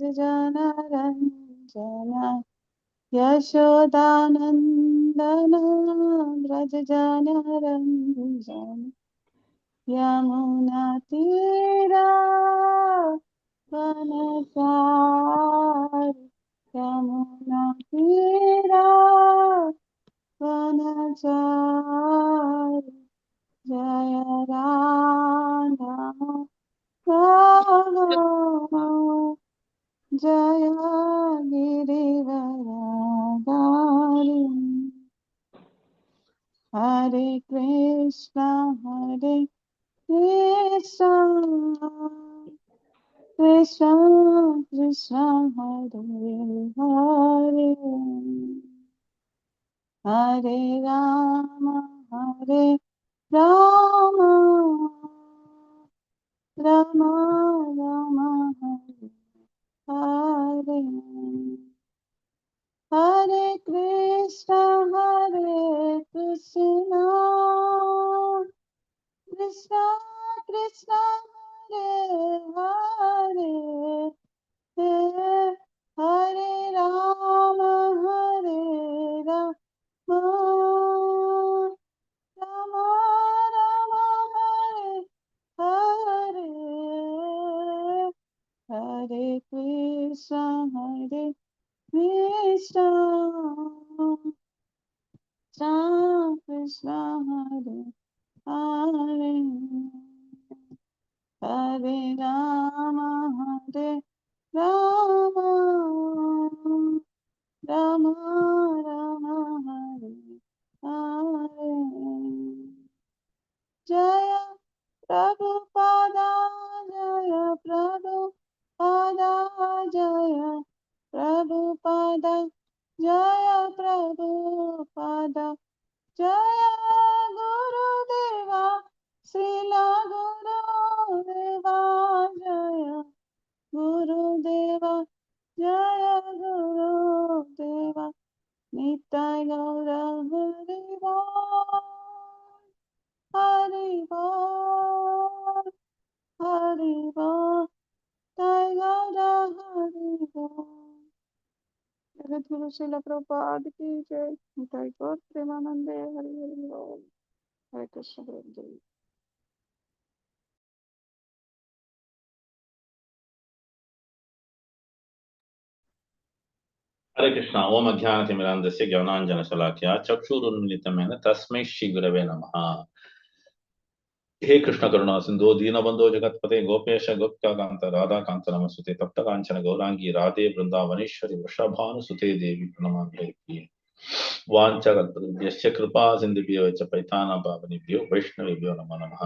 व्रजजनरञ्जन यशोदानन्दन व्रजजनरञ्जन यमुनातीरा वनचारि यमुनातीरा वनचारि जय राम जय गिरिवरदारि हरे कृष्णा कृष्णा कृष्णा हरे हरे हरे राम राम राम हरे हरे हरे कृष्णा कृष्णा कृष्णा कृष्णा हरे हरे हरे राम राम राम राम हरे हरे हरे कृष्णा कृष्णा कृष्णा हरे हरे हरे राम राम राम राम हरे हरे जय प्रभुपादा जय प्रभुपादा जय प्रभुपादा जय प्रभुपादा जय गुरुदेवा श्रीला गुरुदेवा जय गुरुदेवा जय गुरुदेवा नित्य गौर हरि बोल हरि बोल जय गौर हरि बोल। जगत गुरु श्रील प्रभुपाद की जय। निताई गौर प्रेमानंदे हरि हरि बोल। हरे कृष्ण गुरुदेव। हरे कृष्णा। ओम अज्ञानतिमिरान्धस्य ज्ञानाञ्जनशलाकया चक्षुरुन्मिलितं तस्मै श्रीगुरवे नमः। हे कृष्ण करुणा सिंधु दीनबंधो जगतपते गोपेश गोप्याकांत राधाकांत नमस्ते तप्त कांचन गौरांगी राधे वृंदावनेश्वरी वृषभानुसुते देवी प्रणमामि। वाञ्छाकल्पतरुभ्यश्च कृपा सिन्धुभ्यो च पैतानां पावनेभ्यो वैष्णवेभ्यो नमो नमः।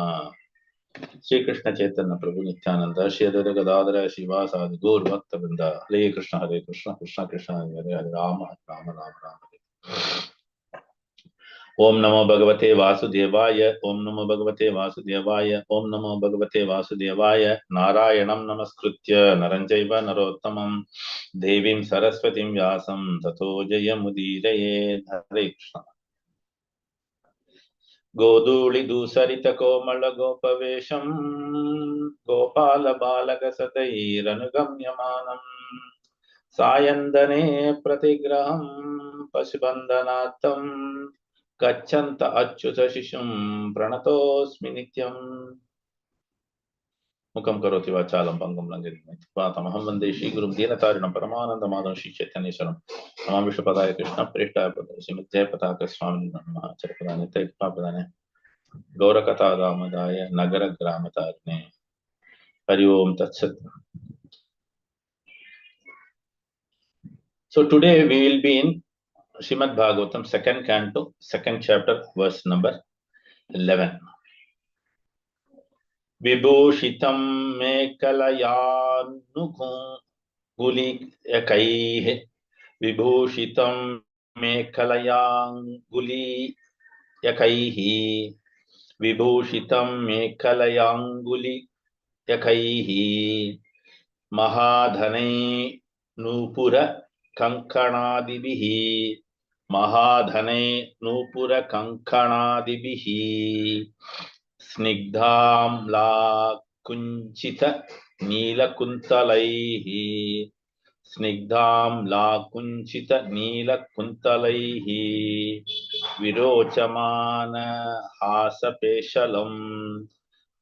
श्री कृष्ण चैतन्य प्रभु नित्यानंद श्री अद्वैत गदाधर शिवासादि गौर भक्त वृंद हरे कृष्ण कृष्ण कृष्ण हरे हरे हरे राम राम राम राम हरे। ओम नमो भगवते वासुदेवाय ओम नमो भगवते वासुदेवाय ओम नमो भगवते वासुदेवाय नारायणं नमस्कृत्य नरं चैव नरोत्तमं देवीं सरस्वतीं व्यासं ततो जयमुदीरयेत्। हरे कृष्ण। गोधूलिधूसरित कोमल गोपवेशं गोपाल बालक सतैरनुगम्यमानम् सायन्दने प्रतिग्रहं पशुबन्धनार्थं गच्छन्त अच्युत शिशुं प्रणतोऽस्मि नित्यम्। मुखं करोति वाचालं पङ्गुं लङ्घयित्वातमहं वन्दे श्रीगुरुं दीनतारिणं परमानन्दमाधवं श्रीचैतन्येश्वरं नमामि विष्णुपदाय कृष्णप्रेष्ठाय श्रीमद्जयपताकस्वामिने नमः। चरपदाय तैकपादाय गौरकथा दामोदाय नगर ग्रामतारिणे। हरि ओम तत्सत्। So today we will be in Srimad Bhagavatam, second canto, second chapter, verse number 11. Vibhushitam me kalayanguliyakaihi Vibhushitam me kalayanguliyakaihi Vibhushitam me kalayanguliyakaihi Mahadhane Nupura Kankanadibihi Mahadhane Nupura Kankanadibihi Snigdham La Kunchita Nila Kuntalaihi स्निग्धाम्लाकुञ्चित नीलकुन्तलैः विरोचमान हासपेशलम्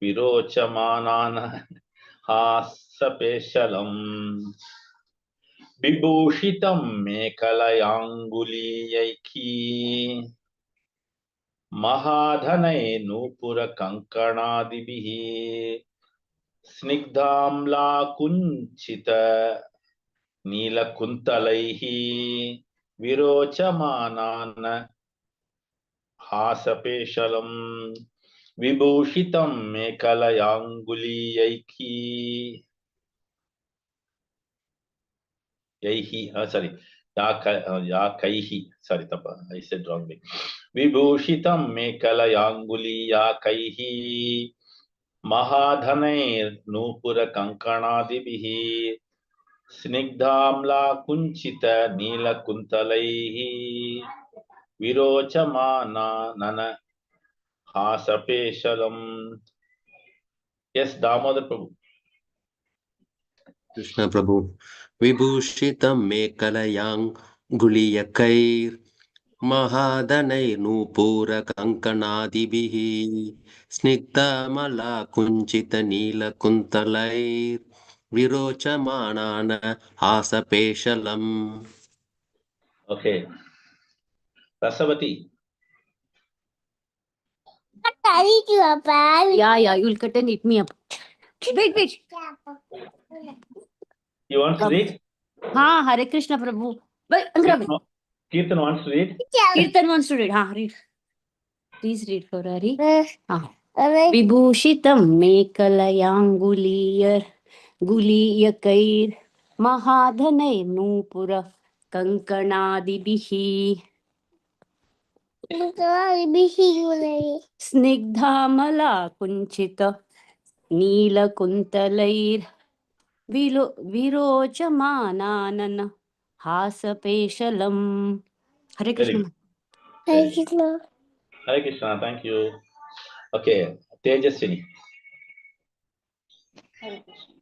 विरोचमानान हासपेशलम् विभूषितं मेखलयाङ्गुलीयैकी महाधनै नूपुरकङ्कणादिभिः स्निग्धाम्लाकुञ्चित नीलकुन्तलैः विरोचमानान् हासपेशलम् विभूषितं मेखलयाङ्गुलीयैकी sorry, sorry, I said wrongly. Vibhushitam mekalayanguliyakaihi mahadhanair nupura kankanadibihi snigdhamla kunchita nila kuntalaihi virochamana nana hasapeshalam. Yes, Damodar Prabhu. Krishna Prabhu. Vibhushitam mekalayang Mahadanai Nupura Kankanadibihi Snigdha Mala Kunchita Nila Kuntalair Virochamanana Hasapeshalam. Okay. Rasavati. Yeah, you'll cut and eat me up. Wait. You want to read? हाँ, Hare Krishna Prabhu. Wait, Angra. Kirtan wants to read? Kirtan wants to read. हाँ, read. Please read for Hari. हाँ. विभूषितं मेखलयाङ्गुलीयकैर् महाधनैर्नूपुर कङ्कणादिभिः स्निग्धामलाकुञ्चित नीलकुन्तलैर् विरोचमानानन हासपेशलम्. Hare Krishna. Hare Krishna. Hare Krishna, thank you. Okay, Tejaswini. Hare Krishna.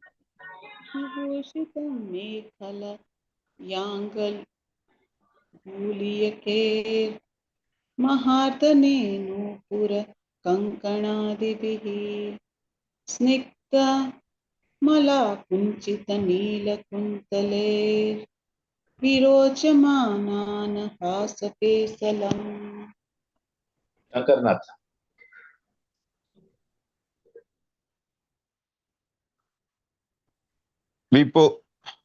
Vibhushitam mekhalayanguliyake mahardane nupura kankanadibihi snigdha malakunchita neelakuntale virochamanana hasapesalam. Shankarnath.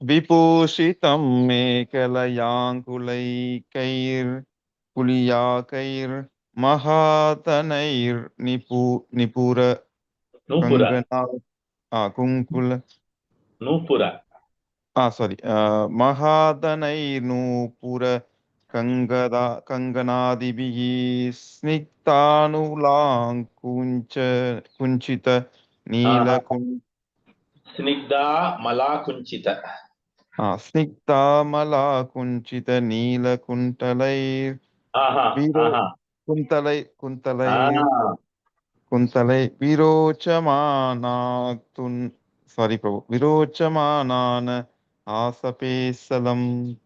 विपूषितं मेखलयाङ्कुलैर्कुलियाकैर्महातनैर्निपुर Nupura. Kangana कुङ्कुल Nupura. sorry महादनैर्नूपुर कङ्गनादिभिः कुञ्चित Snigdha Malakunchita. स्निग्धामलाकुञ्चित नीलकुन्तलैर् कुन्तलै sorry Prabhu virochamanan asapesalam.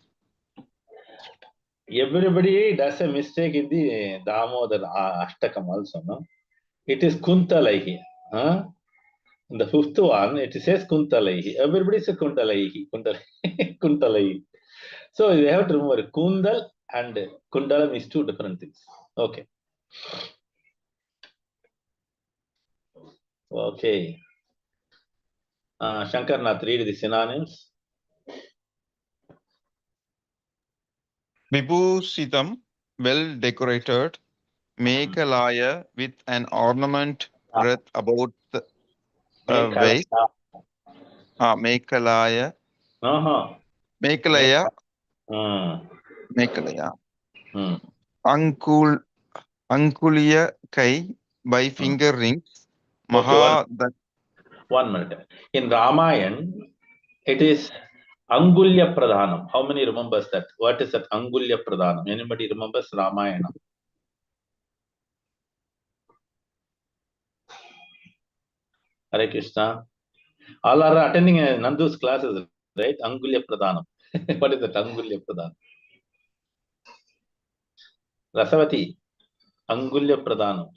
Everybody does a mistake in the Damodar Ashtakam also, no? It is Kuntalaihi. In the fifth one, it says Kuntalaihi. Everybody says Kuntalaihi. Kuntalaihi. So you have to remember Kundal and Kundalam is two different things. Okay. Okay. Shankarnath, read the synonyms. Vibhushitam, well decorated, Mekalaya with an ornament wreath about the waist. Mekalaya. Mekalaya. Mekalaya. Ankuliya Kai by finger rings. Okay, one minute. In Ramayan, it is Angulya Pradhanam. How many remembers that? What is that Angulya Pradhanam? Anybody remembers Ramayana? Hare Krishna. All are attending Nandu's classes, right? Angulya Pradhanam. What is that Angulya Pradhanam? Rasavati, Angulya Pradhanam.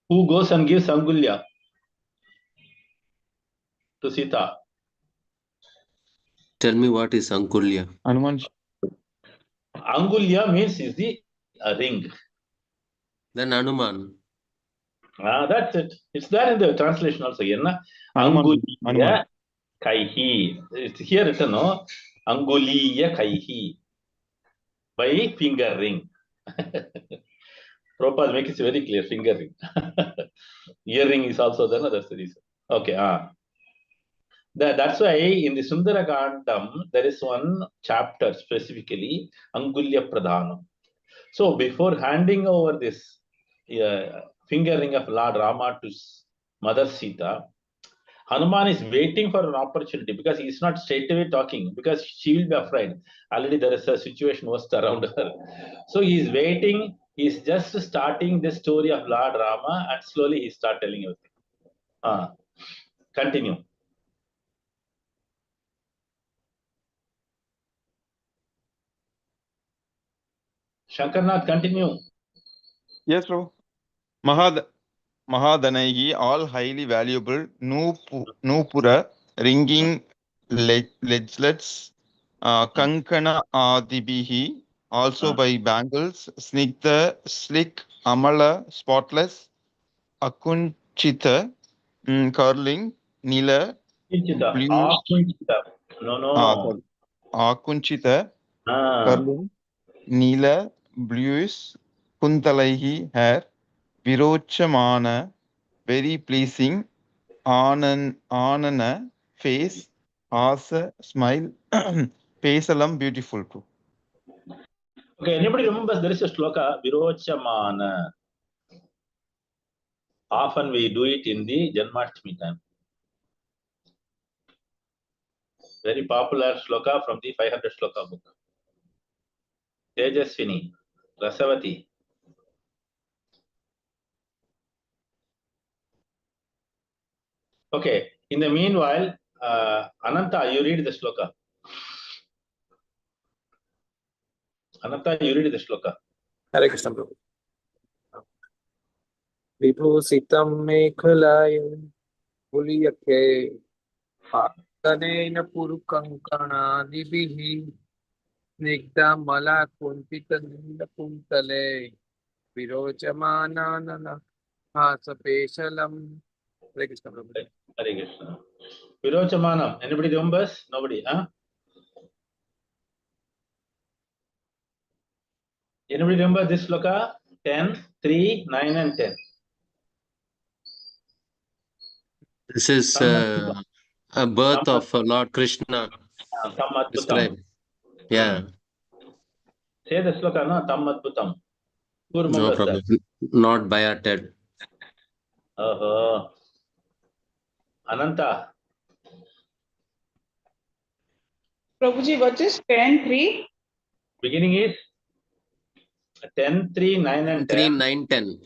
Who goes and gives Angulya to Sita? Tell me what is Ankulya. Hanuman. Angulya means is the ring. Then Hanuman. That's it. It's there in the translation also. Yenna Hanuman. Angulya Kaihi. It's here written, no? Angulya Kaihi. By finger ring. Prabhupada makes it very clear, finger ring. Earring is also there, no? That's the reason. Okay. That's why in the Sundarakandam, there is one chapter specifically, Angulya Pradhanam. So before handing over this finger ring of Lord Rama to Mother Sita, Hanuman is waiting for an opportunity because he is not straight away talking because she will be afraid. Already there is a situation worst around her. So he is waiting. He is just starting the story of Lord Rama and slowly he start telling everything. Continue. Shankarnath, continue. Yes, bro. Mahadanaihi, all highly valuable Nupura, ringing ledgelets, Kankana Adibihi, also by bangles, Snigdha, slick, Amala, spotless, Akunchita, curling, Nila, Kunchita. blue, Kunchita. No. sorry, Akunchita, Ah. curling, Nila, bluish, Kuntalaihi, hair, Virochamana, very pleasing, Anana, face, Asa, smile, Pesalam, beautiful too. Okay, anybody remembers there is a shloka, Virochamana. Often we do it in the Janmashtami time. Very popular shloka from the 500 shloka book. Tejaswini, Rasavati. Okay, in the meanwhile, Ananta, you read the shloka. Ananta, you read the shloka. Hare Krishna Prabhu. Vibhusitam mekhalayam puliyake tanena purukankanadibihi snigdha mala kuntita kuntale virochamanana hasapeshalam. Hare Krishna Prabhu. Hare Krishna. Virochamanam. Anybody remembers? Nobody, huh? Anybody remember this shloka? 10, 3, 9 and 10. This is a birth of Lord Krishna described. Yeah. Say the shloka, no? Tam Adbhutam. Who No remembers problem. that? Not by our TED. Ananta. Prabhuji, what is 10:3? Beginning is 10, 3, 9 and 3, 10. 9, 10.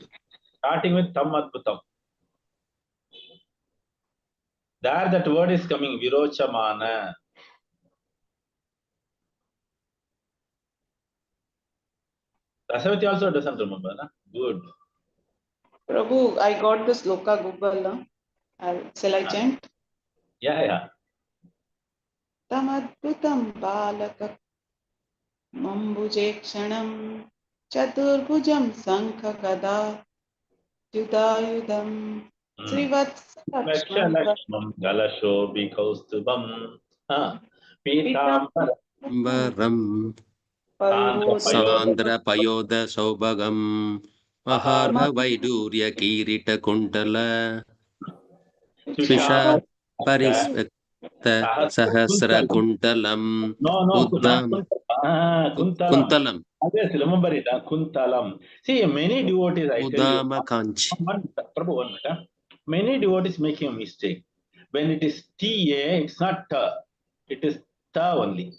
Starting with Tam Adbhutam. There that word is coming, Virochamana. Rasavati also doesn't remember, na? Good. Prabhu, I got the sloka Google. No? Shall I chant? Yeah. Tamadbhutam balaka mambujekshanam chaturbhujam sankha kada yudayudam srivats lakshman Lakshman Galasho Bikaustubam. Pitambar. Varam payoda Sandra Payoda Saubhagam Mahargha Vaidurya Kirita Kuntala Swisha Parispekta Sahasra Kuntalam No, not Uddam Kuntalam. Kuntalam Yes, remember it, Kuntalam. See, many devotees, I tell you, Udama Kanchi. Prabhu, 1 minute. Many devotees making a mistake. When it is TA, it's not ta. It is ta only.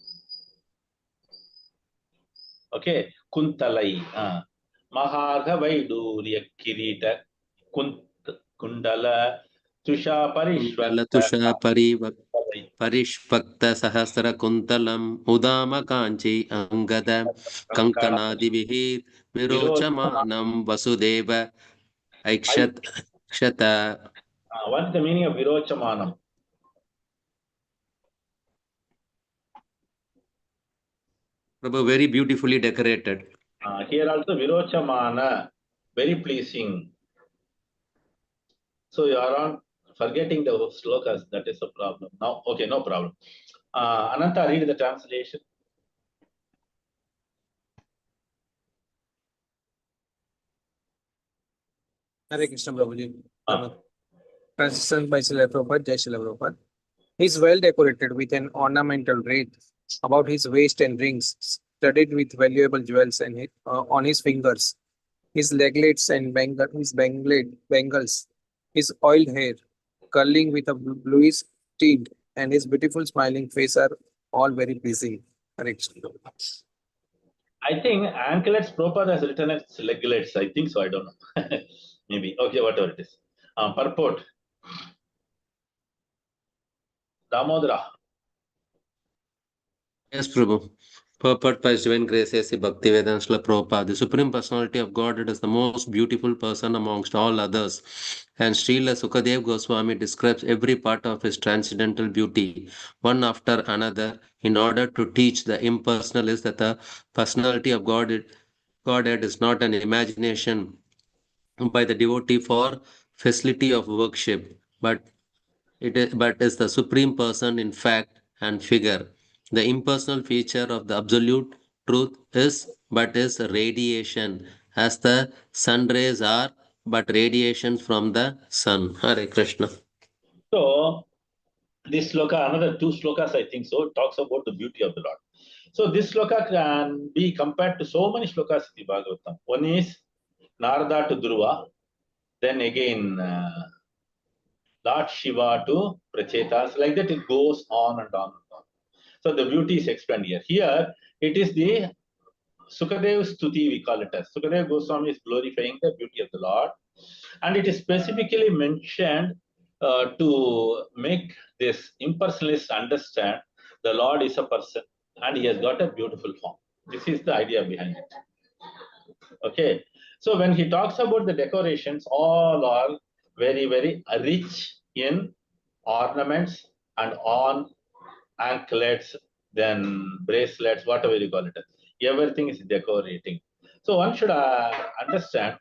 Okay, Kuntalai. Mahargha Vaidurya Kirita Kundala Tusha कुण्डलतुषा परिष्पक्तसहस्रकुन्तलम् उदामकाञ्ची Angad कङ्कणादिभिः विरोचमानं Vasudev ऐक्षत. What's the meaning of Virochamanam? Prabhu, very beautifully decorated. Here also Virochamana, very pleasing. So you are on forgetting the slokas, that is the problem. Now, okay, no problem. Ananta, read the translation. Hare Krishna Prabhuji. Translation by Srila Prabhupada, Jai Srila Prabhupada. He is well decorated with an ornamental wreath about his waist and rings, studded with valuable jewels and on his fingers. His leglets and bangles, his oiled hair, curling with a bluish tint, and his beautiful smiling face are all very pleasing. Hare Krishna. I think anklets Prabhupada has written as leglets. I think so. I don't know. Maybe. Okay, whatever it is. Purport. Damodara. Yes, Prabhu. Purport by His Divine Grace A.C. Bhaktivedanta Srila Prabhupada. The Supreme Personality of Godhead is the most beautiful person amongst all others. And Srila Sukadev Goswami describes every part of his transcendental beauty, one after another, in order to teach the impersonalists that the personality of Godhead is not an imagination by the devotee for facility of worship, but is the Supreme Person in fact and figure. The impersonal feature of the absolute truth is radiation, as the sun rays are but radiations from the sun. Hare Krishna. So, this sloka, another two slokas, I think so, talks about the beauty of the Lord. So, this sloka can be compared to so many slokas in the Bhagavatam. One is Narada to Dhruva, then again Lord Shiva to Prachetas, like that it goes on and on and on. So the beauty is explained here. Here it is the Sukadev Stuti, we call it as. Sukadev Goswami is glorifying the beauty of the Lord, and it is specifically mentioned to make this impersonalist understand the Lord is a person and he has got a beautiful form. This is the idea behind it. Okay, so when he talks about the decorations, all are very, very rich in ornaments and on anklets, then bracelets, whatever you call it. Everything is decorating. So one should understand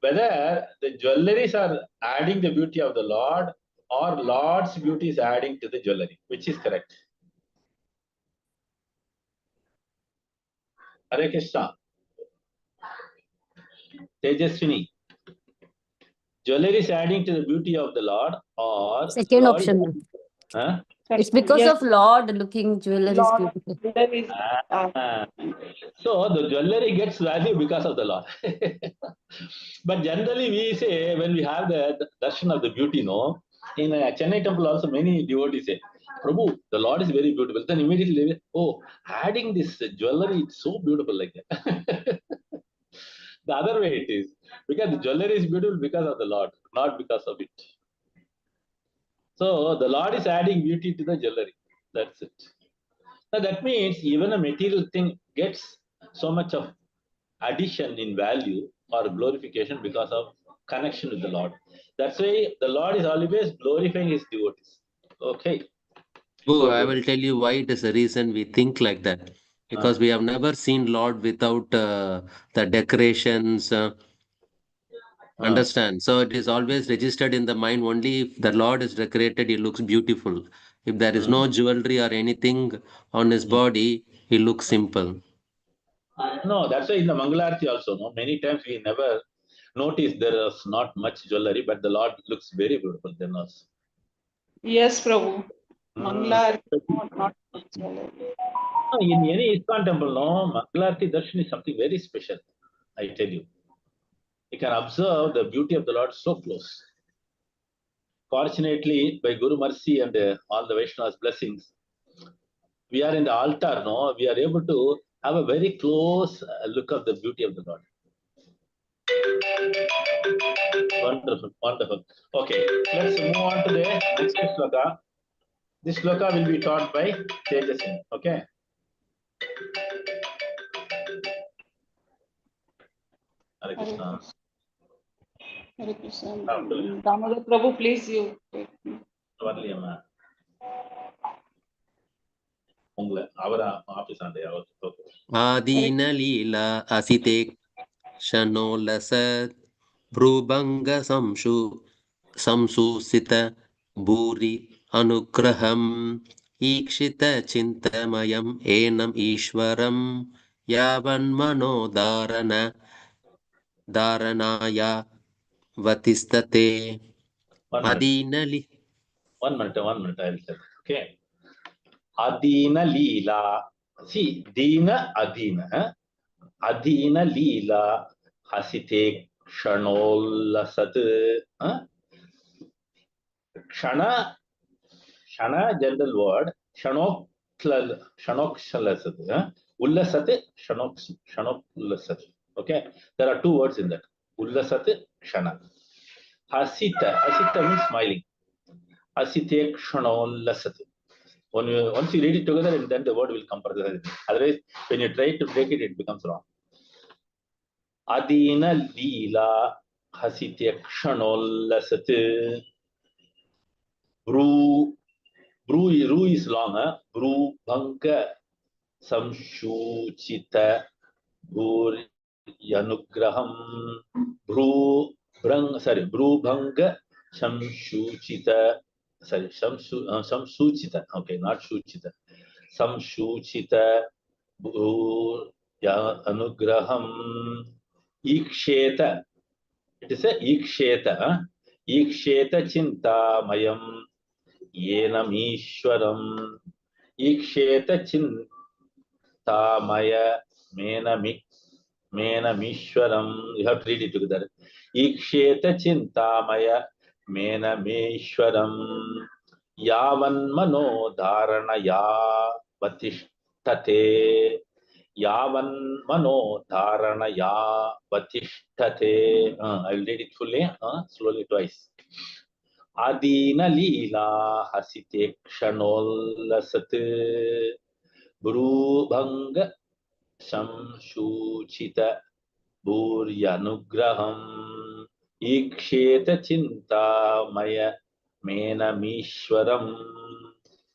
whether the jewelries are adding the beauty of the Lord or Lord's beauty is adding to the jewelry, which is correct. Hare Krishna. Tejaswini. Jewelry is adding to the beauty of the Lord or Second Lord option. is, huh? It's because Yes, of Lord looking jewelry is Lord, beautiful. there is, So the jewelry gets value because of the Lord. But generally we say when we have the darshan of the beauty, no, in Chennai temple also many devotees say, Prabhu, the Lord is very beautiful. Then immediately they say, oh, adding this jewelry, it's so beautiful like that. The other way it is, because the jewelry is beautiful because of the Lord, not because of it. So the Lord is adding beauty to the jewelry. That's it. Now that means even a material thing gets so much of addition in value or glorification because of connection with the Lord. That's why the Lord is always glorifying his devotees. Okay. Oh, So I good. will tell you why it is a reason we think like that. Because we have never seen Lord without the decorations. Understand? So it is always registered in the mind only if the Lord is decorated, he looks beautiful. If there is no jewelry or anything on his body, he looks simple. No, that's why in the Mangalarti also, no, many times we never notice there is not much jewelry, but the Lord looks very beautiful then also. yes, Prabhu. Mm. Mangla, not jewelry. In any ISKCON temple, no, Mangalarti Darshan is something very special, I tell you. You can observe the beauty of the Lord so close. Fortunately, by Guru Mercy and all the Vaishnavas' blessings, we are in the altar, no, we are able to have a very close look of the beauty of the Lord. Wonderful, wonderful. Okay, let's move on to the next sloka. This sloka will be taught by Tejaswini. Okay. Hare Krishna. Hare Krishna. Absolutely. Damodar Prabhu, please you. வரலையம்மா உங்களை அவர office ஆண்டே அவர் आदीन लीला असिते क्षणोलसत् भ्रूभंग संसूसित भूरि अनुग्रहम् ईक्षित चिन्तमयम् एनम् ईश्वरम् यावन्मनोधारण धारणाया वतिष्ठते अदीनलि one minute I will tell. Okay. Adina Leela. See, Dina Adina. Adina Leela Hasite Kshanol Sat. Kshana general word. Shanokshalasat. Ullasat Shanoklasat. Okay. There are two words in that. Ullasat Kshana. Hasita means smiling. Asite Kshanollasat. Once you read it together, and then the word will come further. Otherwise, when you try to break it, it becomes wrong. Adina Leela Hasite Kshanollasat. Bru is long. Bru Bhanka Samshuchita Bur Yanugraham. Bru Bhanga Samshuchita. Sorry, Samsuchita. Okay, not Shuchita. Samshuchita Ya Anugraham Iksheta. It is a Iksheta. Iksheta Chinta Mayam Yenam Ishwaram. Iksheta Chinta Maya Menamishwaram. You have to read it together. Iksheta Chinta Maya Menameshwaram Yavan Mano Dharanaya Vatishtate. Yavan Mano Dharanaya Vatishtate. I will read it fully, slowly twice. Adina Leela Hasite Kshanollasat Brubhanga Samshuchita Buryanugraham Iksheta Chinta Maya Menamishwaram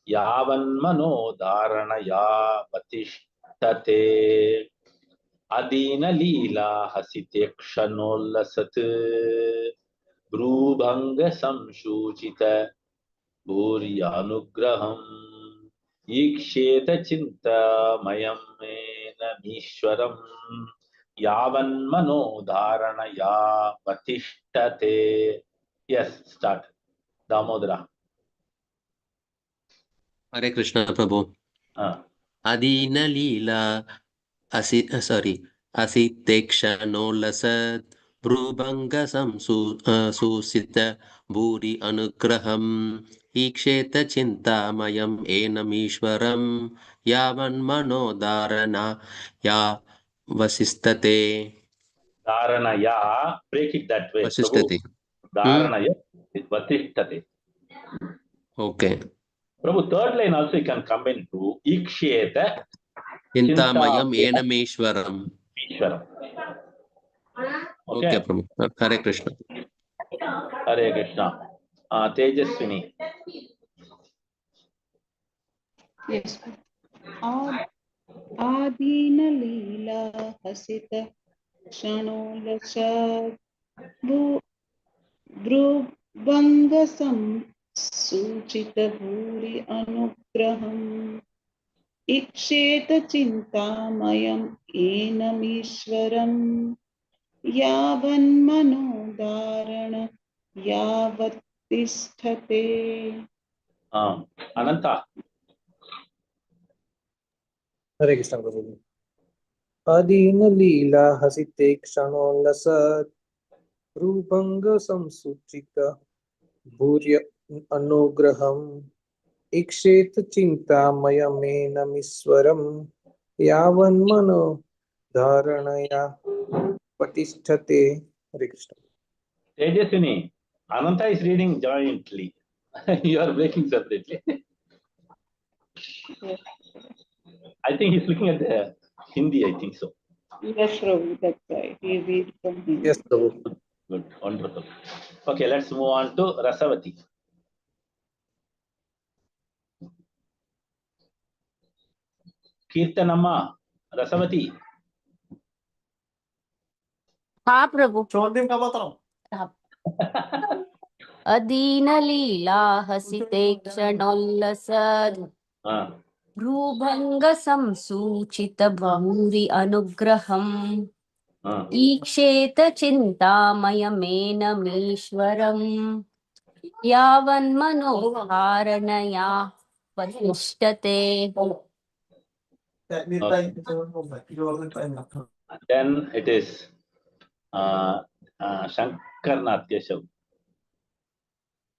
Yavan Mano Dharanaya Vatishtate Adina Leela Hasite Kshanollasat Brubhanga Samshuchita Buryanugraham Iksheta Chinta Mayam Menamishwaram Yavan Mano Dharanaya Vatishtate. Yes, start. Damodara. Hare Krishna Prabhu. Adina Leela Asite Kshanollasat Brubhanga Samsusita Bhuri Anugraham Iksheta Chintamayam Enamishwaram Yavan Mano Dharana Ya Vasistate. Dharanaya, break it that way. Vasistate. Dharanaya, Vatishtate. Okay. Prabhu, third line also you can combine to Iksheta Chintamayam Enamishwaram. Ishwaram. Okay, Prabhu. Hare Krishna. Hare Krishna. Tejaswini. Yes. Adina Leela Hasita Kshanollasat Brubhanga Samsuchita Bhuri Anugraham Iksheta Chintamayam Enamishwaram Yavan Mano Dharana Yavatishthate. Ananta. Hare Krishna Prabhu. Adina Leela Hasite Kshanollasat Brubhanga Samsuchita Bhurya Anugraham Iksheta Chinta Maya Menamiswaram Yavan Mano Dharanaya Patishthate. Hare Krishna. Tejaswini, Ananta is reading jointly. You are breaking separately. Yes. I think he's looking at the Hindi, I think so. Yes, Prabhu, that's right. He reads from Hindi. Yes, Prabhu. Good, wonderful. Okay, let's move on to Rasavati. Kirtanamma, Rasavati. हाँ प्रभु अदीन लीला हसिते क्षणोल्लसद् Ah, भ्रूभंग संसूचित भूरि अनुग्रहम् ah. ईक्षेत चिन्तामयमेनमीश्वरम् यावन्मनोहारणया प्रतिष्ठते. Then it is Shankar Natyashav.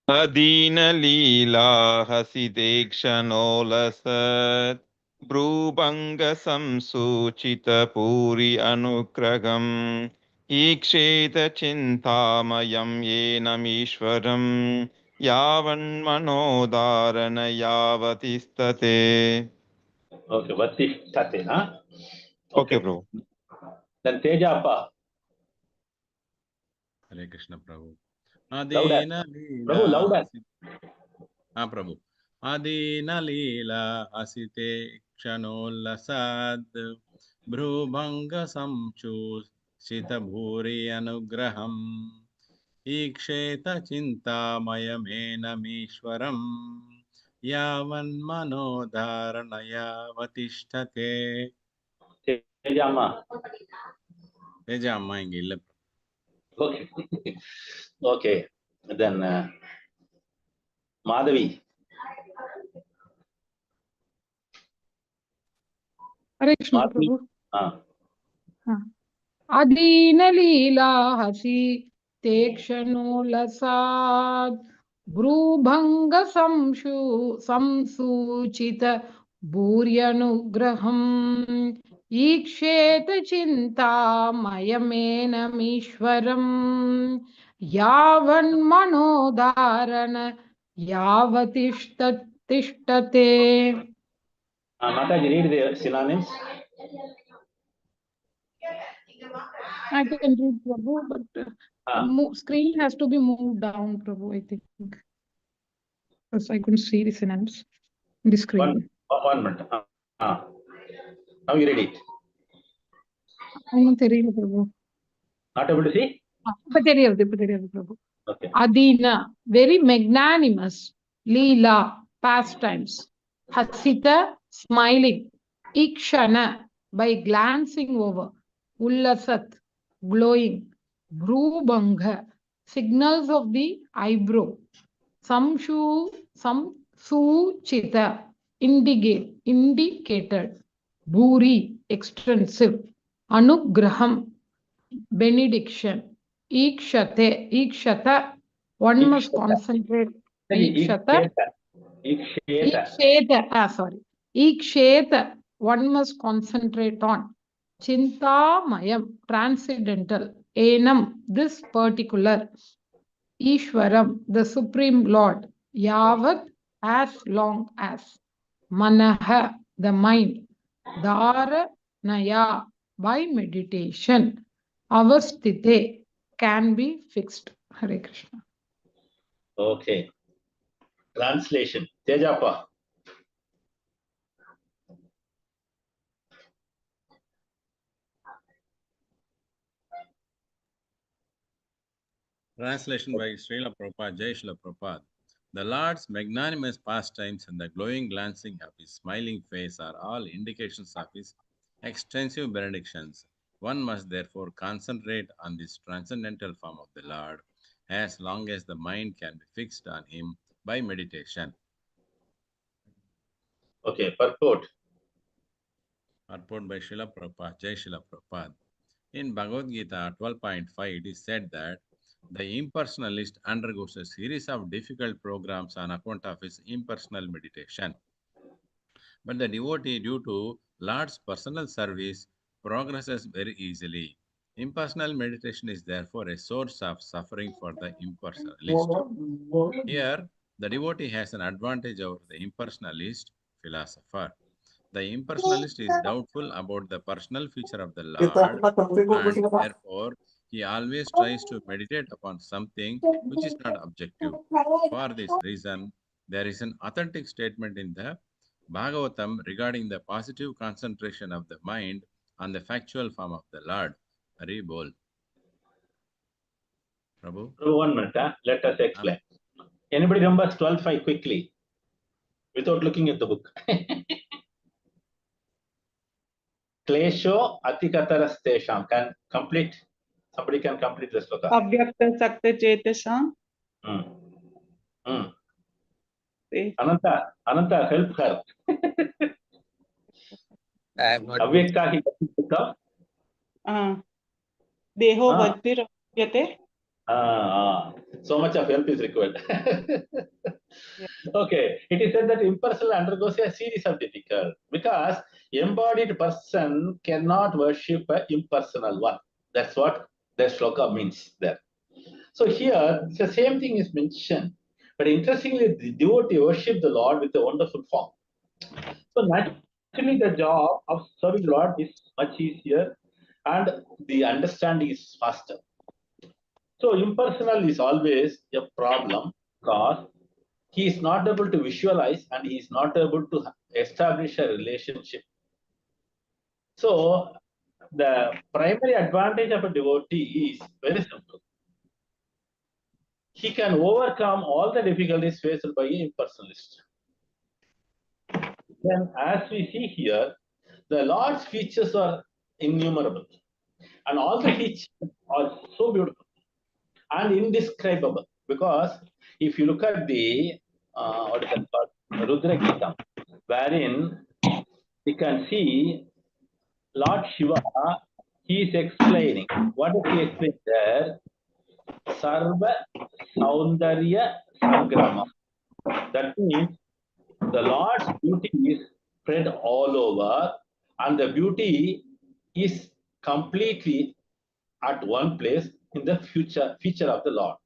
अदीनलीलाहसितेक्षणोलसत् भ्रूभङ्गसंसूचितपूरि अनुग्रहम् ईक्षेत चिन्तामयं येनमीश्वरम् यावन्मनोदारण यावतिष्ठते. Okay, Vatisthate, huh? Okay, bro. Then Teja Appa. Hare Krishna Prabhu. Louder. Adina Prabhu, louder. Leela. Prabhu. Adina Leela Asite Kshanollasad Bhrubhanga Samchu Sita Bhuri Anugraham Iksheta Chintamayamenamishwaram Yavan Manodharanaya Vatishtate. Teja Amma. Teja Amma inge illa. Okay. Okay. Then Madhavi. Hare Krishna Madhavi. Prabhu. Ah. Adeen लीला हसी तेक्षणोलसाद भ्रूभंग संसूचित भूर्यनुग्रहम् ईक्षेत चिन्तामयमेनमीश्वरम् यावन्मनोधारण यावतिष्ठते. Mataji, read the synonyms. I can read Prabhu, but screen has to be moved down, Prabhu, I think. Because I couldn't see the synonyms in the screen. One minute. Now you read it. Not Prabhu. Not able to see? But Prabhu. Okay. Adina, very magnanimous. Leela, pastimes. Hasita, smiling. Ikshana, by glancing over. Ullasat, glowing. Bhrubanga, signals of the eyebrow. Samsuchita, indicated. Bhuri, extensive. Anugraham, benediction. Ikshata, one must concentrate. Iksheta, one must concentrate on. Chintamayam, transcendental. Enam, this particular. Ishwaram, the Supreme Lord. Yavat, as long as. Manaha, the mind. Dharanaya, by meditation. Avastite, can be fixed. Hare Krishna. Okay. Translation. Teja Appa. Translation by Srila Prabhupada, Jai Srila Prabhupada. The Lord's magnanimous pastimes and the glowing glancing of his smiling face are all indications of his extensive benedictions. One must therefore concentrate on this transcendental form of the Lord as long as the mind can be fixed on him by meditation. Okay, purport. Purport by Srila Prabhupada, Jai Srila Prabhupada. In Bhagavad Gita 12.5, it is said that the impersonalist undergoes a series of difficult programs on account of his impersonal meditation. But the devotee, due to Lord's personal service, progresses very easily. Impersonal meditation is therefore a source of suffering for the impersonalist. Here, the devotee has an advantage over the impersonalist philosopher. The impersonalist is doubtful about the personal feature of the Lord, and therefore he always tries to meditate upon something which is not objective. For this reason, there is an authentic statement in the Bhagavatam regarding the positive concentration of the mind on the factual form of the Lord. Hari Bol. Prabhu? Prabhu, 1 minute. Let us explain. Anybody remembers 12.5 quickly without looking at the book? Klesho atikatara can complete. Somebody can complete the sloka. Avyakta sakta chetasa. Ananta, help her. I have not. Avyakta hi gati. Deho vadhir avyate. So much of help is required. Okay, it is said that impersonal undergoes a series of difficulties because embodied person cannot worship an impersonal one. That's what the shloka means there. So here, the same thing is mentioned, but interestingly, the devotee worship the Lord with a wonderful form. So naturally, the job of serving Lord is much easier, and the understanding is faster. So impersonal is always a problem because he is not able to visualize and he is not able to establish a relationship. So the primary advantage of a devotee is very simple. He can overcome all the difficulties faced by an impersonalist. Then as we see here, the Lord's features are innumerable. And all the features are so beautiful and indescribable. Because if you look at the what is that called? Rudra Gita, wherein you can see Lord Shiva, he is explaining. What does he explain there? Sarva Saundarya Sangrama. That means the Lord's beauty is spread all over, and the beauty is completely at one place in the feature of the Lord.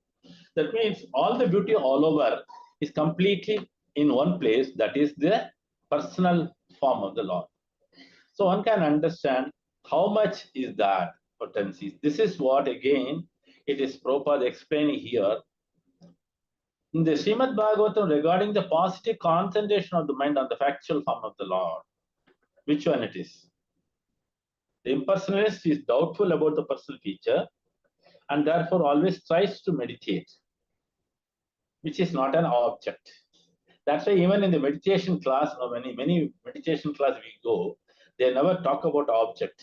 That means all the beauty all over is completely in one place, that is the personal form of the Lord. So one can understand how much is that potency. This is what again it is Prabhupada explaining here. In the Srimad Bhagavatam regarding the positive concentration of the mind on the factual form of the Lord. Which one it is? The impersonalist is doubtful about the personal feature and therefore always tries to meditate, which is not an object. That's why even in the meditation class, or many meditation class we go, they never talk about object.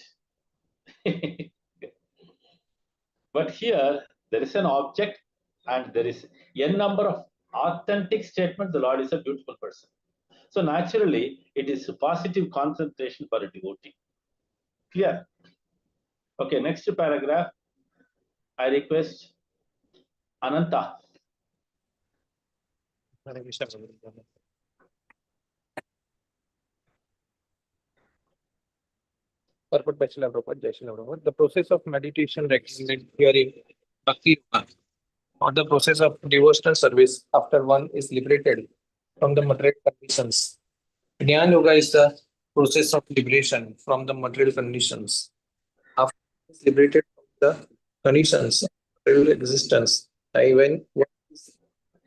But here there is an object and there is n number of authentic statements. The Lord is a beautiful person. So naturally, it is a positive concentration for a devotee. Clear? Okay, next paragraph. I request Ananta. Purport by Srila Prabhupada, Jai Srila Prabhupada. The process of meditation recommended here in Bhakti Yoga, or the process of devotional service after one is liberated from the material conditions. Jnana Yoga is the process of liberation from the material conditions. After one is liberated from the conditions of material existence, when one is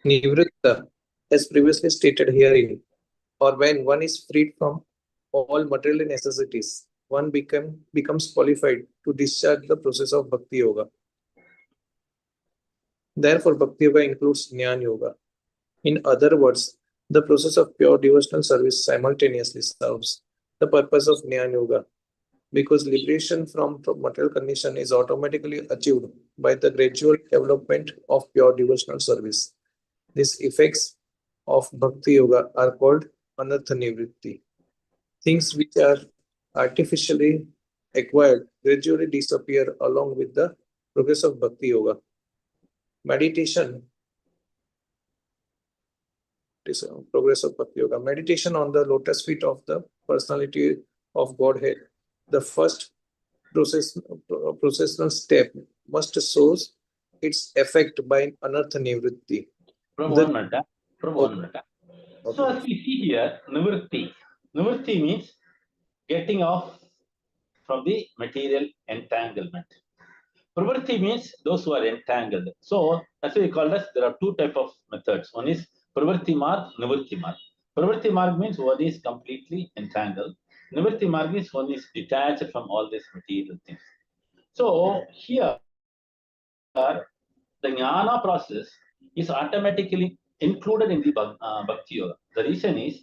nivritta, as previously stated herein, or when one is freed from all material necessities, one becomes qualified to discharge the process of Bhakti Yoga. Therefore, Bhakti Yoga includes Jnana Yoga. In other words, the process of pure devotional service simultaneously serves the purpose of Jnana Yoga, because liberation from material condition is automatically achieved by the gradual development of pure devotional service. These effects of Bhakti Yoga are called Anartha Nivritti. Things which are artificially acquired gradually disappear along with the progress of Bhakti Yoga. Meditation, progress of Bhakti Yoga. Meditation on the lotus feet of the personality of Godhead, the first processional step must shows its effect by anartha nivritti. From The- 1 minute. From 1 minute. So as we see here, nivritti. Nivritti means getting off from the material entanglement. Pravritti means those who are entangled. So that's why we call this. There are two types of methods. One is pravritti marg, nivritti marg. Pravritti marg means one is completely entangled. Nivritti marg means one is detached from all these material things. So here, the jnana process is automatically included in the bhakti yoga. The reason is,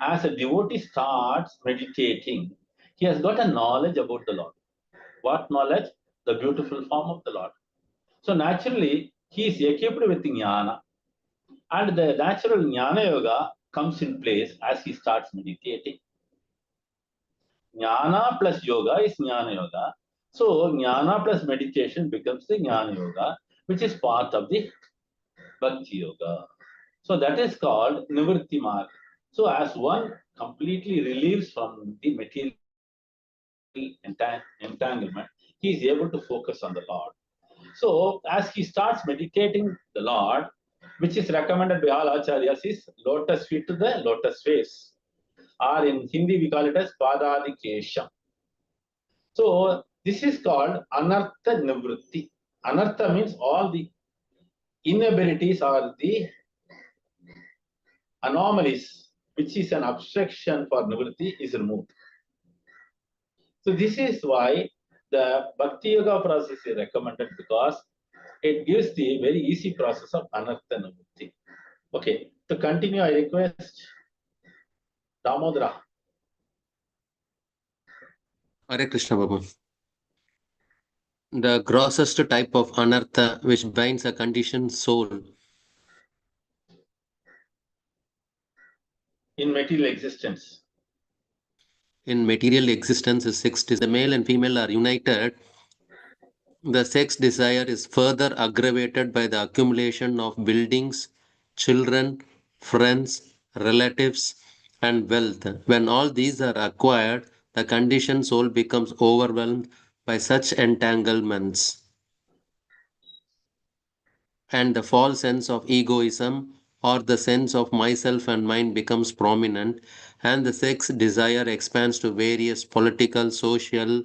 as a devotee starts meditating, he has got a knowledge about the Lord. What knowledge? The beautiful form of the Lord. So naturally, he is equipped with jnana, and the natural jnana yoga comes in place as he starts meditating. Jnana plus yoga is jnana yoga. So jnana plus meditation becomes the jnana yoga, which is part of the bhakti yoga. So that is called nivritti marg. So as one completely relieves from the material entanglement, he is able to focus on the Lord. So as he starts meditating the Lord, which is recommended by all acharyas, is lotus feet to the lotus face, or in Hindi we call it as padadikesham. So this is called anartha nivritti. Anartha means all the inabilities or the anomalies, which is an obstruction for nivritti, is removed. So this is why the bhakti yoga process is recommended, because it gives the very easy process of anartha nivritti. Okay, to continue, I request Damodara. Hare Krishna Babu. The grossest type of anartha which binds a conditioned soul In material existence. in material existence is sex. The male and female are united. The sex desire is further aggravated by the accumulation of buildings, children, friends, relatives, and wealth. When all these are acquired, the conditioned soul becomes overwhelmed by such entanglements, and the false sense of egoism or the sense of myself and mine becomes prominent, and the sex desire expands to various political, social,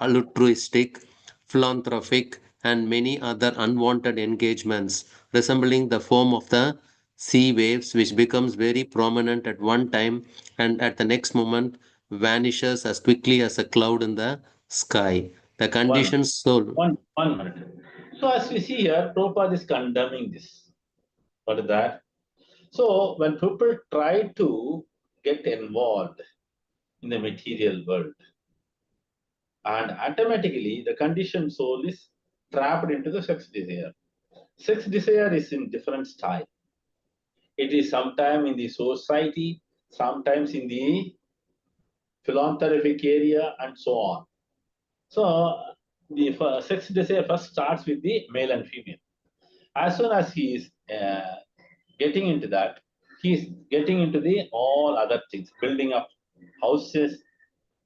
altruistic, philanthropic, and many other unwanted engagements, resembling the form of the sea waves, which becomes very prominent at one time and at the next moment vanishes as quickly as a cloud in the sky. The conditioned soul. One minute. So as we see here, Prabhupada is condemning this. What is that? So when people try to get involved in the material world, and automatically the conditioned soul is trapped into the sex desire. Sex desire is in different style. It is sometimes in the society, sometimes in the philanthropic area, and so on. So the sex desire first starts with the male and female. As soon as he is getting into that, he is getting into the all other things, building up houses,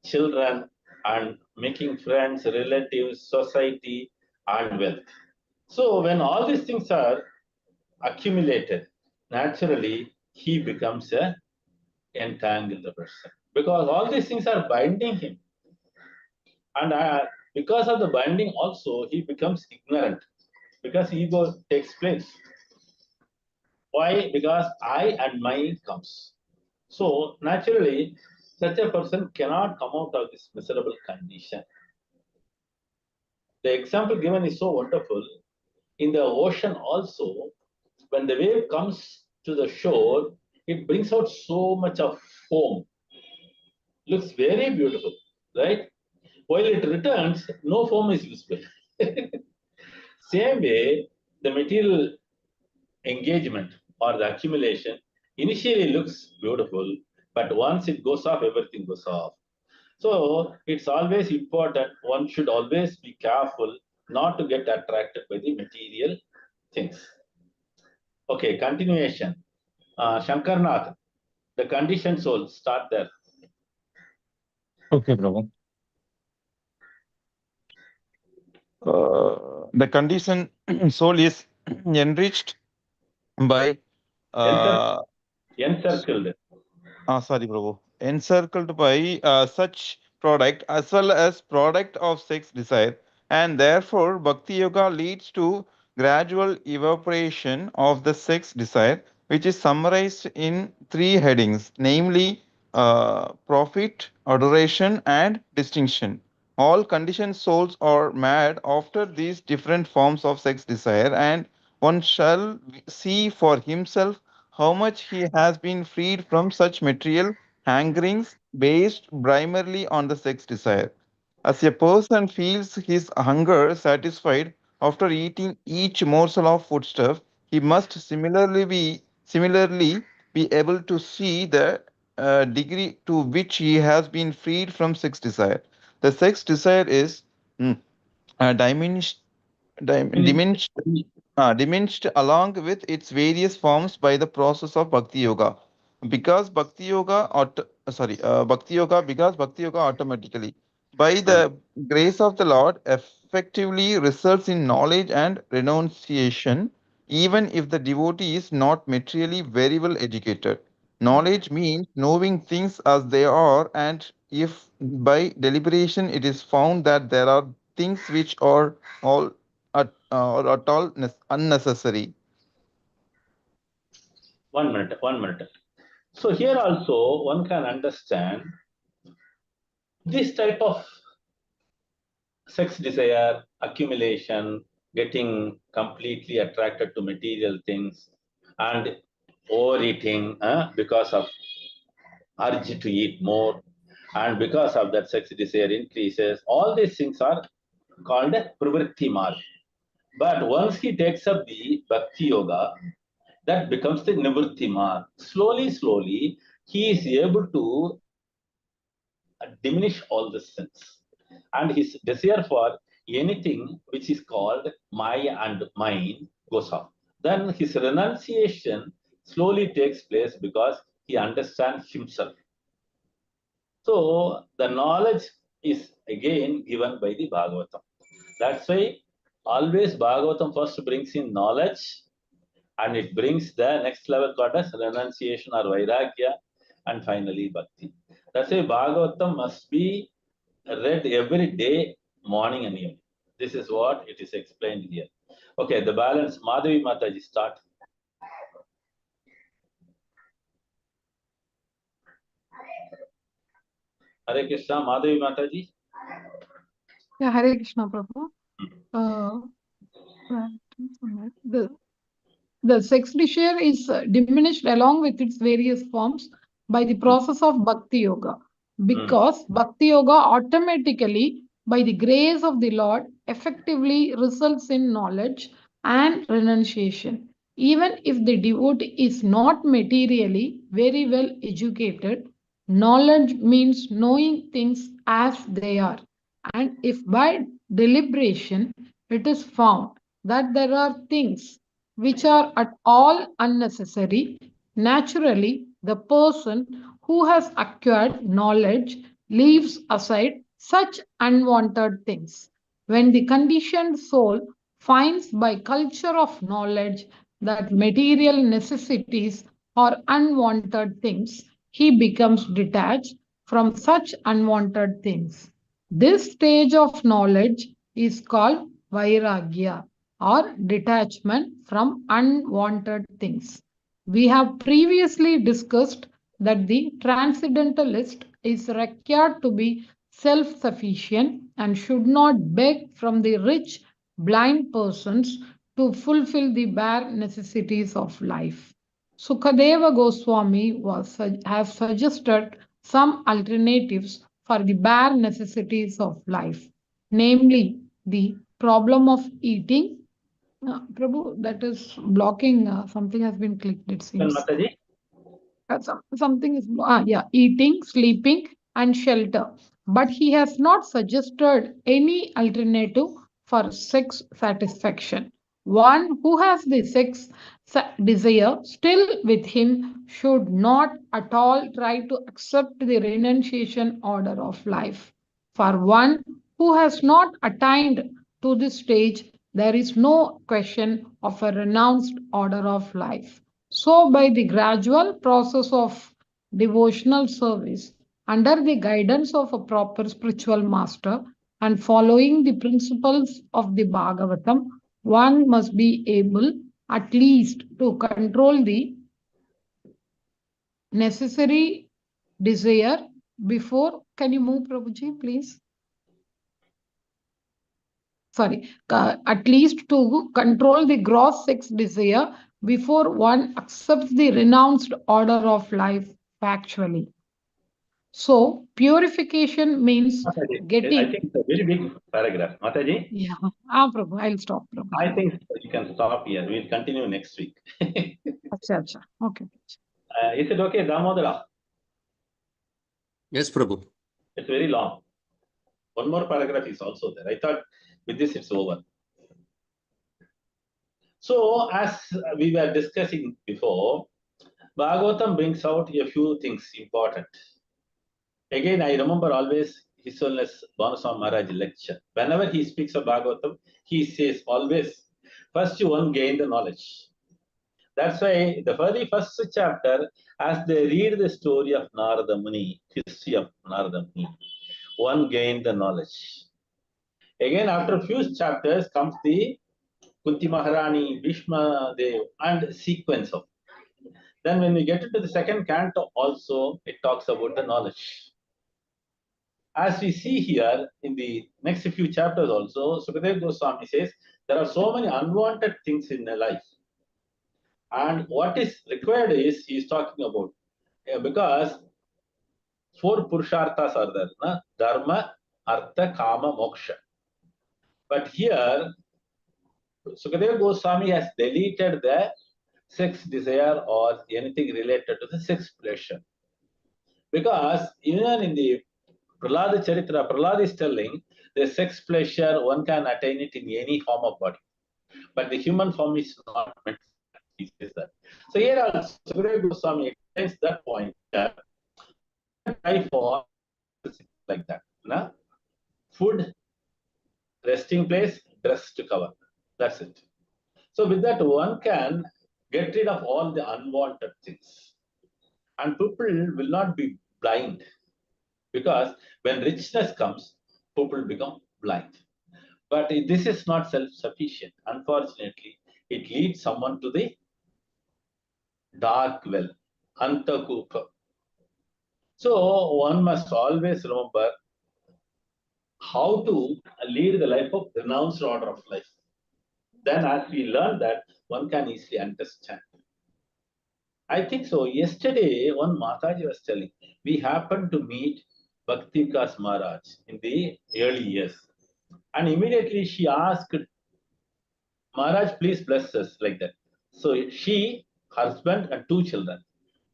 children, and making friends, relatives, society, and wealth. So when all these things are accumulated, naturally he becomes a entangled person, because all these things are binding him, and because of the binding also he becomes ignorant, because ego takes place. Why? Because I and mine comes. So naturally such a person cannot come out of this miserable condition. The example given is so wonderful. In the ocean also, when the wave comes to the shore, it brings out so much of foam. Looks very beautiful, right? While it returns, no foam is visible. Same way, the material engagement or the accumulation initially looks beautiful, but once it goes off, everything goes off. So it's always important, one should always be careful not to get attracted by the material things. Okay, continuation. Shankarnath, the conditioned soul, start there. Okay, Prabhu. the condition soul is enriched by Encircled. sorry, Prabhu. Encircled by such product as well as product of sex desire, and therefore Bhakti Yoga leads to gradual evaporation of the sex desire, which is summarized in three headings, namely profit, adoration, and distinction. All conditioned souls are mad after these different forms of sex desire, and one shall see for himself how much he has been freed from such material hankerings based primarily on the sex desire. As a person feels his hunger satisfied after eating each morsel of foodstuff, he must similarly be able to see the degree to which he has been freed from sex desire. The sex desire is diminished, diminished diminished along with its various forms by the process of bhakti yoga because bhakti yoga automatically by the grace of the lord effectively results in knowledge and renunciation even if the devotee is not materially very well educated. Knowledge means knowing things as they are, and if by deliberation it is found that there are things which are all or at all unnecessary. 1 minute, 1 minute. So here also one can understand this type of sex desire, accumulation, getting completely attracted to material things, and overeating because of urge to eat more, and because of that sex desire increases. All these things are called pravritti marg. But once he takes up the bhakti yoga, that becomes the nivritti marg. Slowly, slowly, he is able to diminish all the sins. And his desire for anything which is called my and mine goes off. Then his renunciation slowly takes place because he understands himself. So the knowledge is again given by the Bhagavatam. That's why always Bhagavatam first brings in knowledge, and it brings the next level called as renunciation or vairagya, and finally bhakti. That's why Bhagavatam must be read every day, morning and evening. This is what it is explained here. Okay, the balance, Madhavi Mataji, start. Hare Krishna, Madhavi Mataji. Yeah, Hare Krishna, Prabhu. The The sex desire is diminished along with its various forms by the process of Bhakti Yoga. Because Bhakti Yoga automatically, by the grace of the Lord, effectively results in knowledge and renunciation. Even if the devotee is not materially very well educated, knowledge means knowing things as they are. And if by deliberation it is found that there are things which are at all unnecessary, naturally, the person who has acquired knowledge leaves aside such unwanted things. When the conditioned soul finds by culture of knowledge that material necessities are unwanted things, he becomes detached from such unwanted things. This stage of knowledge is called vairagya or detachment from unwanted things. We have previously discussed that the transcendentalist is required to be self-sufficient and should not beg from the rich, blind persons to fulfill the bare necessities of life. Sukadeva Goswami has suggested some alternatives for the bare necessities of life, namely the problem of eating. Prabhu, that is blocking. Something has been clicked, it seems. Mataji. Something is, eating, sleeping, and shelter. But he has not suggested any alternative for sex satisfaction. One who has the sex desire still with him should not at all try to accept the renunciation order of life. For one who has not attained to this stage, there is no question of a renounced order of life. So, by the gradual process of devotional service, under the guidance of a proper spiritual master and following the principles of the Bhagavatam, one must be able at least to control the necessary desire before. Can you move, Prabhuji, please? Sorry, at least to control the gross sex desire before one accepts the renounced order of life factually. So, purification means Mataji, getting. I think it's a very big paragraph. Mataji, Yeah, Prabhu, I'll stop, Prabhu. I think you can stop here. We'll continue next week. Acha. Okay. Is it okay, Damodara? Yes, Prabhu. It's very long. One more paragraph is also there. I thought with this it's over. So, as we were discussing before, Bhagavatam brings out a few things important. Again, I remember always His Holiness Bhanuswami Maharaj lecture. Whenever he speaks of Bhagavatam, he says always, first you one gain the knowledge. That's why the very first chapter, as they read the story of Narada Muni, history of Narada Muni, one gained the knowledge. Again, after a few chapters comes the Kunti Maharani, Bhishma Dev, and sequence of. Then when we get into the second canto also, it talks about the knowledge. As we see here in the next few chapters also, Sukadeva Goswami says, there are so many unwanted things in life. And what is required is, he is talking about, because 4 Purusharthas are there, na? Dharma, Artha, Kama, Moksha. But here, Sukadeva Goswami has deleted the sex desire or anything related to the sex pleasure. Because even in the Prahlada Charitra, Prahlada is telling the sex pleasure, one can attain it in any form of body. But the human form is not meant for that. He says that. So here also, Sukadeva Goswami explains that point that try for like that. Na? Food, resting place, dress to cover. That's it. So with that, one can get rid of all the unwanted things. And people will not be blind. Because when richness comes, people become blind. But this is not self-sufficient. Unfortunately, it leads someone to the dark well, Antakupa. So one must always remember how to lead the life of renounced order of life. Then as we learn that, one can easily understand. I think so. Yesterday, one Mataji was telling, we happened to meet Bhakti Vikas Maharaj in the early years. And immediately she asked, Maharaj, please bless us, like that. So she, husband, and 2 children.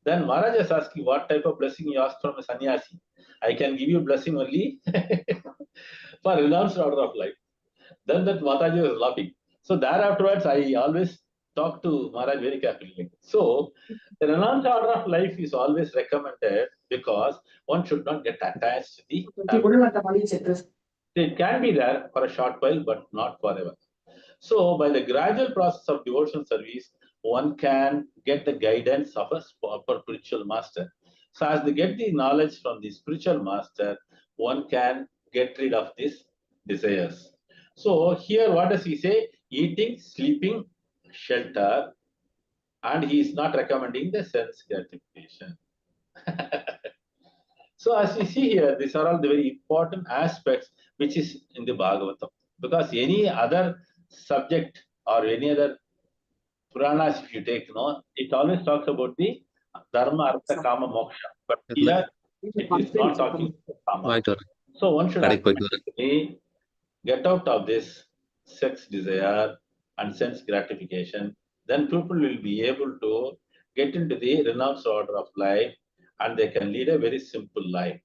Then Maharaj is asking, what type of blessing you ask from a sannyasi? I can give you blessing only for renounced order of life. Then that Mataji was laughing. So thereafterwards, I always talk to Maharaj very carefully. So the renounced order of life is always recommended because one should not get attached to the family. It can be there for a short while, but not forever. So by the gradual process of devotional service, one can get the guidance of a proper spiritual master. So as they get the knowledge from the spiritual master, one can get rid of these desires. So here what does he say? Eating, sleeping, shelter, and he is not recommending the sense gratification. So as we see here, these are all the very important aspects which is in the Bhagavatam. Because any other subject or any other Puranas, if you take, it always talks about the Dharma, Artha, Kama, Moksha. But here, it is not talking about Kama. So one should actually get out of this sex desire and sense gratification. Then people will be able to get into the renounced order of life and they can lead a very simple life.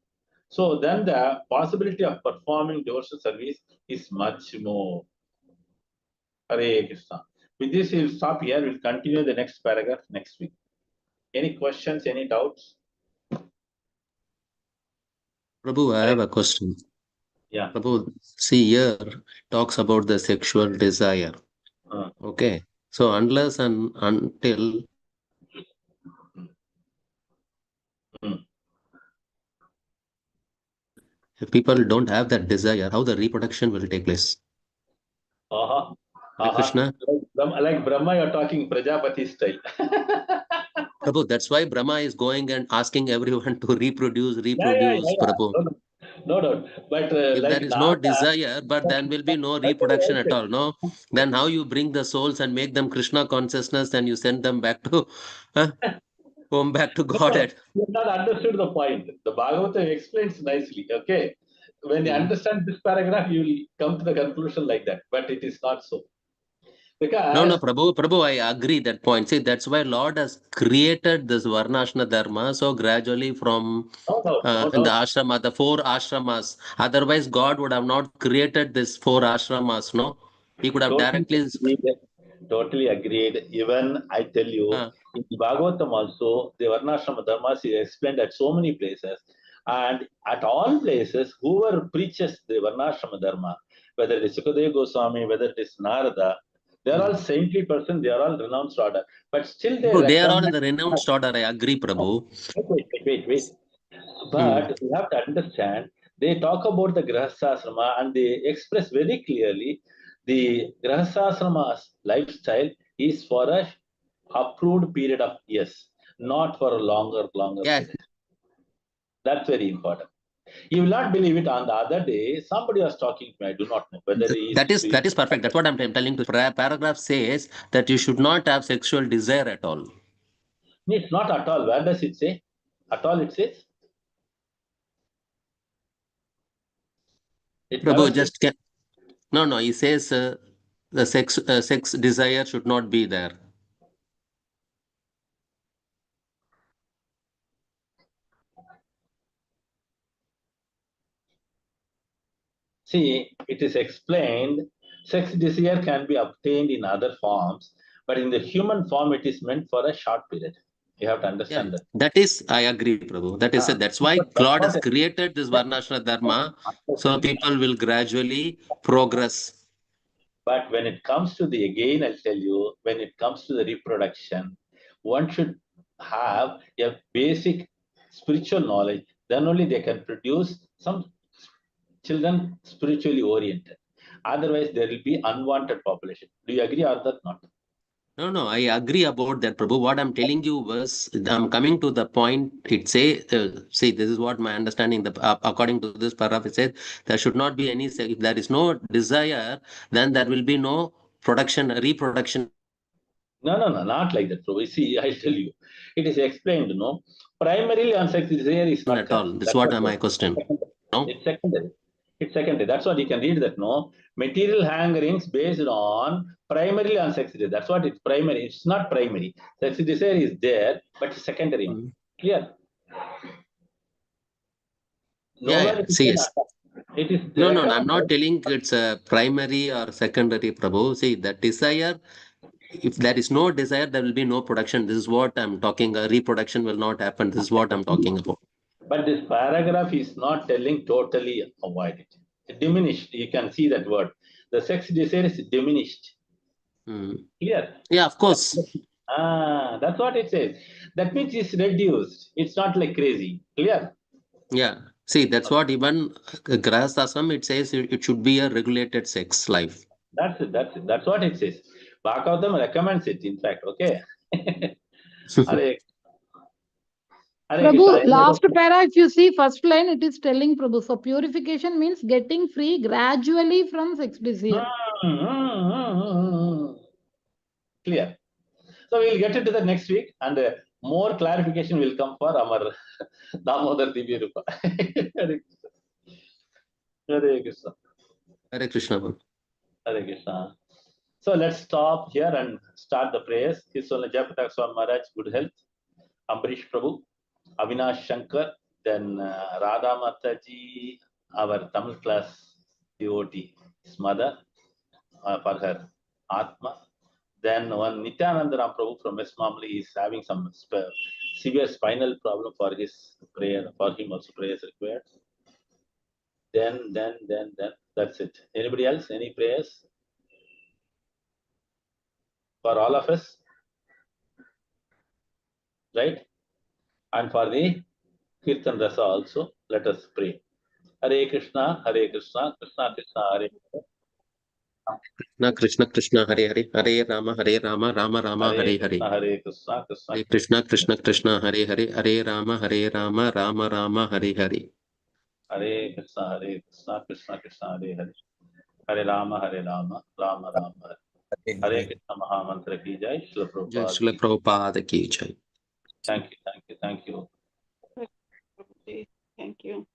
So then the possibility of performing devotional service is much more. Hare Krishna. With this, we'll stop here. We'll continue the next paragraph next week. Any questions, any doubts? Prabhu, I have a question. Yeah. Prabhu, see here, it talks about the sexual desire. Okay. So unless and until if people don't have that desire, how the reproduction will take place? Hare Krishna. Like Brahma, you're talking Prajapati style. Prabhu, that's why Brahma is going and asking everyone to reproduce, Yeah. Prabhu. No doubt. But If like there is no Nada, desire, but then will be no reproduction at all, no? Then how you bring the souls and make them Krishna consciousness, and you send them back to home, back to Godhead. you have not understood the point. The Bhagavatam explains nicely. Okay. When you understand this paragraph, you will come to the conclusion like that. But it is not so. No, Because Prabhu, I agree that point. See, that's why Lord has created this Varnashna Dharma. So gradually from no in the doubt. ashrama, the 4 ashramas. Otherwise, God would have not created this 4 ashramas, no? He could have Totally directly. agreed. Totally agreed. Even I tell you, in the Bhagavatam also, the Varnashrama Dharmas is explained at so many places. And at all places, whoever preaches the Varnashrama Dharma, whether it is Sukadeva Goswami, whether it is Narada, they are all saintly person, they are all renounced order. But still they Prabhu, they are all in recommend. the renounced order. I agree, Prabhu. Wait. But we have to understand, they talk about the Grahasasrama and they express very clearly the Grahasasrama's lifestyle is for a approved period of years, not for a longer Yeah, period. That's very important. You will not believe it. On the other day, somebody was talking to me. I do not know whether he that is perfect. That's what I'm telling to. Paragraph says that you should not have sexual desire at all. It's not at all. Where does it say? At all, it says. It never Prabhu, says. just no. He says the sex desire should not be there. See, it is explained sex desire can be obtained in other forms, but in the human form, it is meant for a short period. You have to understand that. That is, I agree, Prabhu. That is it. That's why God has created this Varnashra Dharma, so people will gradually progress. But when it comes to the, again, I'll tell you, when it comes to the reproduction, one should have a basic spiritual knowledge. Then only they can produce some children spiritually oriented. Otherwise, there will be unwanted population. Do you agree or that not? No, I agree about that, Prabhu. What I'm telling you was, I'm coming to the point. It say, see, this is what my understanding. According to this paragraph, it says there should not be any. If there is no desire, then there will be no reproduction. No, not like that, Prabhu. See, I tell you, it is explained, primarily on sex desire is not At all. correct. That's what my question. No? It's secondary. It's secondary. That's what you can read that, material hangerings based on primarily on sex desire. That's what it's primary. It's not primary. Sex desire is there, but it's secondary. Clear? Nowhere it is See, an yes. attack. It is No, I'm recommended. not telling it's a primary or secondary, Prabhu. See, that desire, if there is no desire, there will be no production. This is what I'm talking. Reproduction will not happen. This is what I'm talking about. But this paragraph is not telling totally avoid it. Diminished. You can see that word. The sex desire is diminished. Clear? Yeah, of course. That's what it says. That means it's reduced. It's not like crazy. Clear? Yeah. See, that's what even Grahastasam, it says it should be a regulated sex life. That's it. That's what it says. Bhagavatam recommends it, in fact. Okay. Hare Prabhu, Krishna. last para, if you see first line, it is telling Prabhu. So purification means getting free gradually from sex desire. Clear. So we'll get into the next week, and more clarification will come for our Damodar Divya Rupa. Hare Krishna. Hare Krishna. Hare Krishna. So let's stop here and start the prayers. His Holiness Jayapatak Swami Maharaj, good health. Ambarish Prabhu, Avinash Shankar, then Radha Mataji, our Tamil class devotee, his mother, for her Atma. Then one Nityananda Prabhu from West Mamli is having some severe spinal problem for his prayer, for him also prayers required. Then. That's it. Anybody else? Any prayers? For all of us? Right? And for the Kirtan Rasa also, let us pray. Hare Krishna, Krishna Krishna, Hare Krishna Krishna Hare Hare, Hare Rama Rama Rama Hare Hare. Hare Krishna, Hare Krishna Krishna Hare Hare, Hare Rama Rama Rama Hare Hare. Hare Krishna, Krishna Krishna, Hare Hare. Hare Rama, Rama Rama Hare. Hare Krishna Mahamantra ki jai, Srila Jai Prabhupada Srila ki. Prabhupada ki jai. Thank you. Thank you.